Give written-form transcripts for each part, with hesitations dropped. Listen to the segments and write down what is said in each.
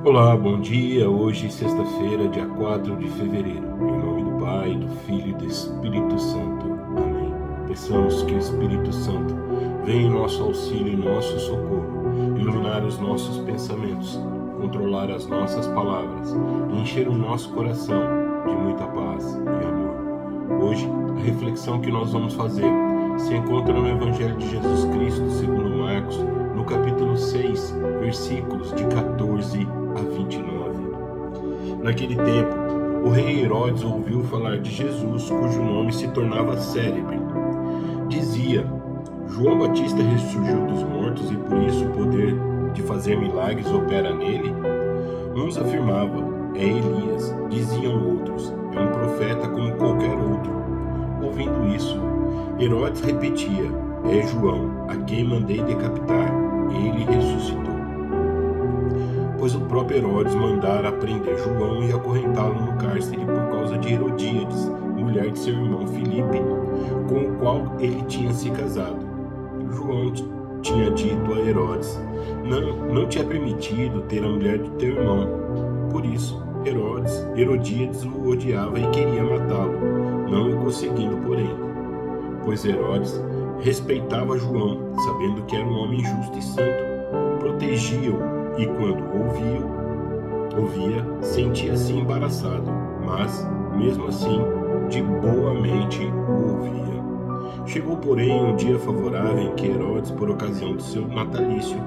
Olá, bom dia. Hoje, sexta-feira, dia 4 de fevereiro. Em nome do Pai, do Filho e do Espírito Santo. Amém. Peçamos que o Espírito Santo venha em nosso auxílio e nosso socorro, iluminar os nossos pensamentos, controlar as nossas palavras e encher o nosso coração de muita paz e amor. Hoje, a reflexão que nós vamos fazer se encontra no Evangelho de Jesus Cristo, segundo Marcos, no capítulo 6, versículos de 14 a 29. Naquele tempo, o rei Herodes ouviu falar de Jesus, cujo nome se tornava célebre. Dizia: João Batista ressurgiu dos mortos e por isso o poder de fazer milagres opera nele? Uns afirmavam: é Elias. Diziam outros: é um profeta como qualquer outro. Ouvindo isso, Herodes repetia: é João, a quem mandei decapitar. Ele ressuscitou. Pois o próprio Herodes mandara prender João e acorrentá-lo no cárcere por causa de Herodíades, mulher de seu irmão Filipe, com o qual ele tinha se casado. João tinha dito a Herodes: não te é permitido ter a mulher do teu irmão. Por isso, Herodíades o odiava e queria matá-lo, não o conseguindo, porém. Pois Herodes respeitava João, sabendo que era um homem justo e santo, protegia-o e quando ouvia, sentia-se embaraçado, mas, mesmo assim, de boa mente o ouvia. Chegou, porém, um dia favorável em que Herodes, por ocasião do seu natalício,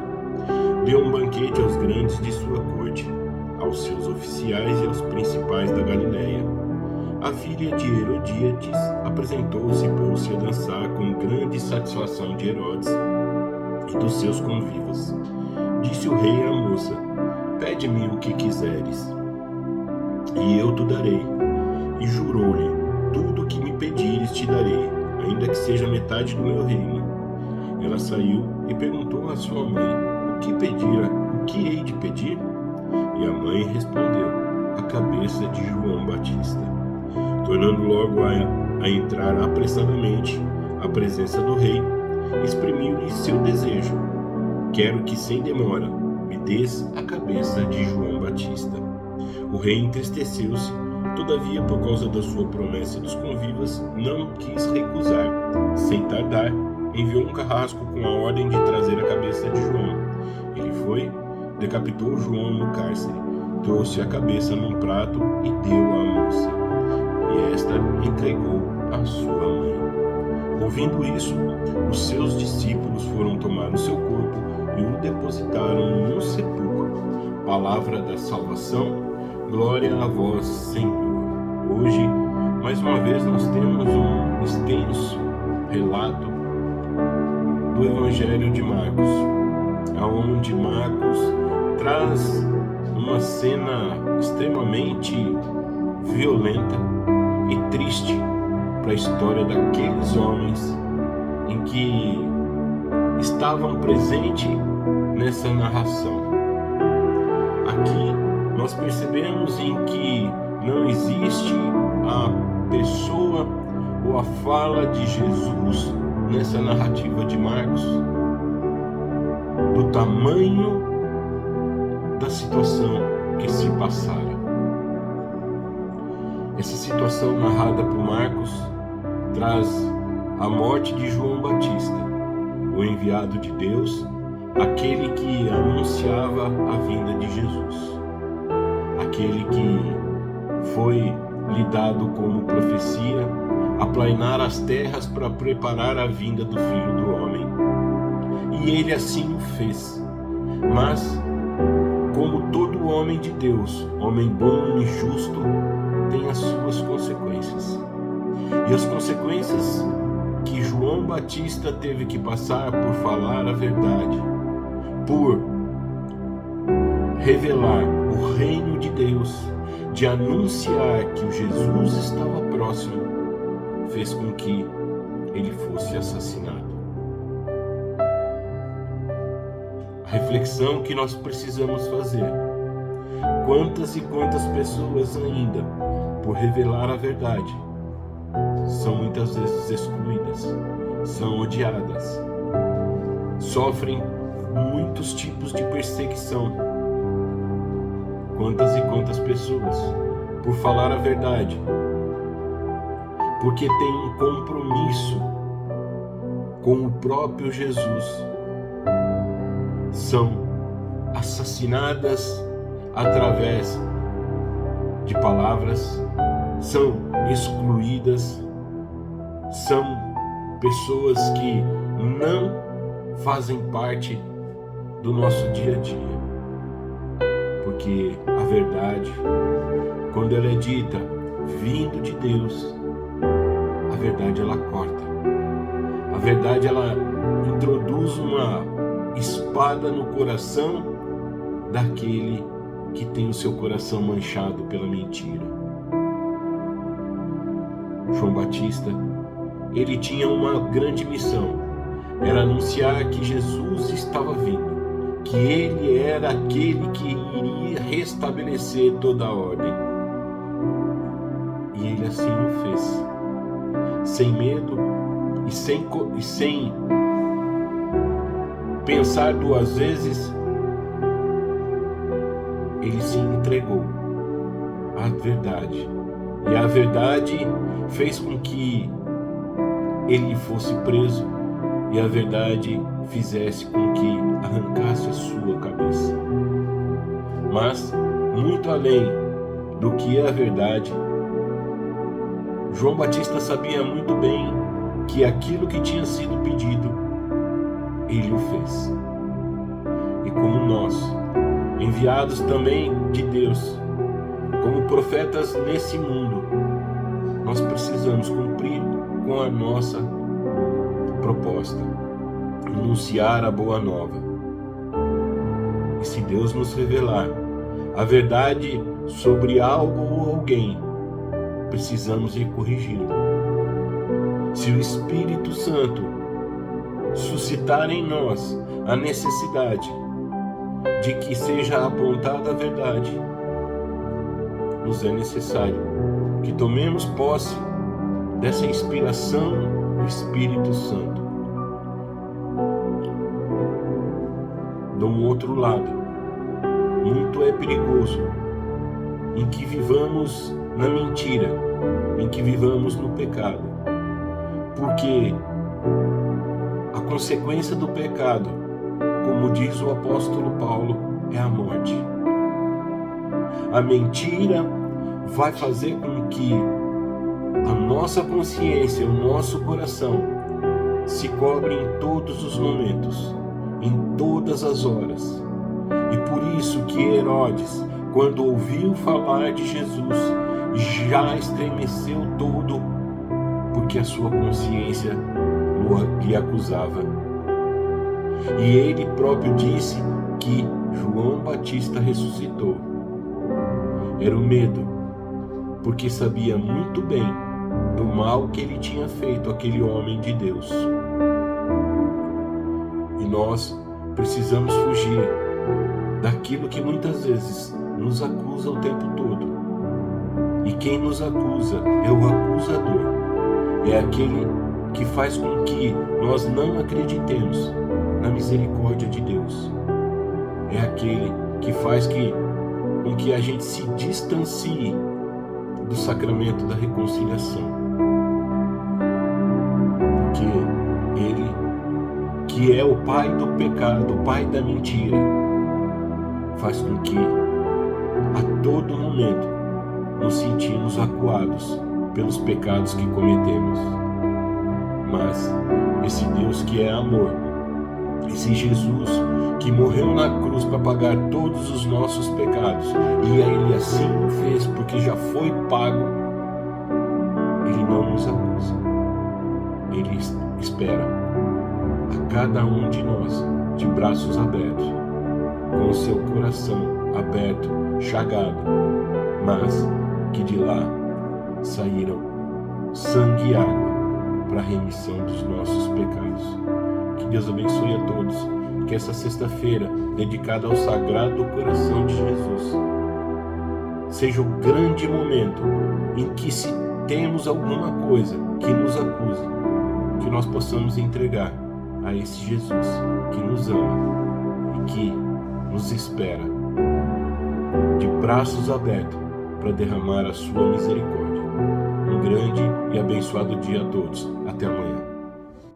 deu um banquete aos grandes de sua corte, aos seus oficiais e aos principais da Galiléia. A filha de Herodíades apresentou-se e pôs-se a dançar com grande satisfação de Herodes e dos seus convivas. Disse o rei à moça: pede-me o que quiseres, e eu te darei. E jurou-lhe: tudo o que me pedires te darei, ainda que seja metade do meu reino. Ela saiu e perguntou à sua mãe: o que hei de pedir? E a mãe respondeu: a cabeça de João Batista. Tornando logo a entrar apressadamente à presença do rei, exprimiu-lhe seu desejo: quero que sem demora me des a cabeça de João Batista. O rei entristeceu-se, todavia, por causa da sua promessa dos convivas, não quis recusar. Sem tardar, enviou um carrasco com a ordem de trazer a cabeça de João. Ele foi, decapitou João no cárcere, trouxe a cabeça num prato e deu à moça. E esta entregou a sua mãe. Ouvindo isso, os seus discípulos foram tomar o seu corpo e o depositaram num sepulcro. Palavra da salvação, glória a vós, Senhor. Hoje, mais uma vez, nós temos um extenso relato do Evangelho de Marcos, onde Marcos traz uma cena extremamente violenta e triste para a história daqueles homens em que estavam presentes nessa narração. Aqui nós percebemos em que não existe a pessoa ou a fala de Jesus nessa narrativa de Marcos, do tamanho da situação que se passara. Essa situação narrada por Marcos traz a morte de João Batista, o enviado de Deus, aquele que anunciava a vinda de Jesus, aquele que foi lhe dado como profecia aplainar as terras para preparar a vinda do Filho do Homem. E ele assim o fez. Mas, como todo homem de Deus, homem bom e justo, tem as suas consequências. E as consequências que João Batista teve que passar por falar a verdade, por revelar o reino de Deus, de anunciar que o Jesus estava próximo, fez com que ele fosse assassinado. A reflexão que nós precisamos fazer: quantas e quantas pessoas ainda, por revelar a verdade, são muitas vezes excluídas, são odiadas, sofrem muitos tipos de perseguição, quantas e quantas pessoas, por falar a verdade, porque tem um compromisso com o próprio Jesus, são assassinadas através de palavras, são excluídas, são pessoas que não fazem parte do nosso dia a dia. Porque a verdade, quando ela é dita vindo de Deus, a verdade ela corta. A verdade ela introduz uma espada no coração daquele que tem o seu coração manchado pela mentira. João Batista, ele tinha uma grande missão, era anunciar que Jesus estava vindo, que ele era aquele que iria restabelecer toda a ordem. E ele assim o fez, sem medo e sem pensar duas vezes. Ele se entregou à verdade, e a verdade fez com que ele fosse preso, e a verdade fizesse com que arrancasse a sua cabeça. Mas, muito além do que é a verdade, João Batista sabia muito bem que aquilo que tinha sido pedido, ele o fez. E como nós, enviados também de Deus, como profetas nesse mundo, nós precisamos cumprir com a nossa proposta, anunciar a boa nova. E se Deus nos revelar a verdade sobre algo ou alguém, precisamos ir corrigi-lo. Se o Espírito Santo suscitar em nós a necessidade de que seja apontada a verdade, nos é necessário que tomemos posse dessa inspiração do Espírito Santo. De um outro lado, muito é perigoso em que vivamos na mentira, em que vivamos no pecado, porque a consequência do pecado, como diz o apóstolo Paulo, é a morte. A mentira vai fazer com que a nossa consciência, o nosso coração se cobre em todos os momentos, em todas as horas. E por isso que Herodes, quando ouviu falar de Jesus, já estremeceu todo, porque a sua consciência lhe acusava. E ele próprio disse que João Batista ressuscitou. Era o medo, porque sabia muito bem do mal que ele tinha feito aquele homem de Deus. E nós precisamos fugir daquilo que muitas vezes nos acusa o tempo todo. E quem nos acusa é o acusador, é aquele que faz com que nós não acreditemos na misericórdia de Deus. É aquele que faz com que a gente se distancie do sacramento da reconciliação. Porque ele, que é o pai do pecado, o pai da mentira, faz com que a todo momento nos sentimos acuados pelos pecados que cometemos. Mas esse Deus que é amor, esse Jesus que morreu na cruz para pagar todos os nossos pecados, e ele assim o fez porque já foi pago, ele não nos acusa. Ele espera a cada um de nós de braços abertos, com o seu coração aberto, chagado, mas que de lá saíram sangue e água para a remissão dos nossos pecados. Que Deus abençoe a todos. Que essa sexta-feira, dedicada ao Sagrado Coração de Jesus, seja o grande momento em que, se temos alguma coisa que nos acusa, que nós possamos entregar a esse Jesus que nos ama e que nos espera de braços abertos para derramar a sua misericórdia. Um grande e abençoado dia a todos. Até amanhã.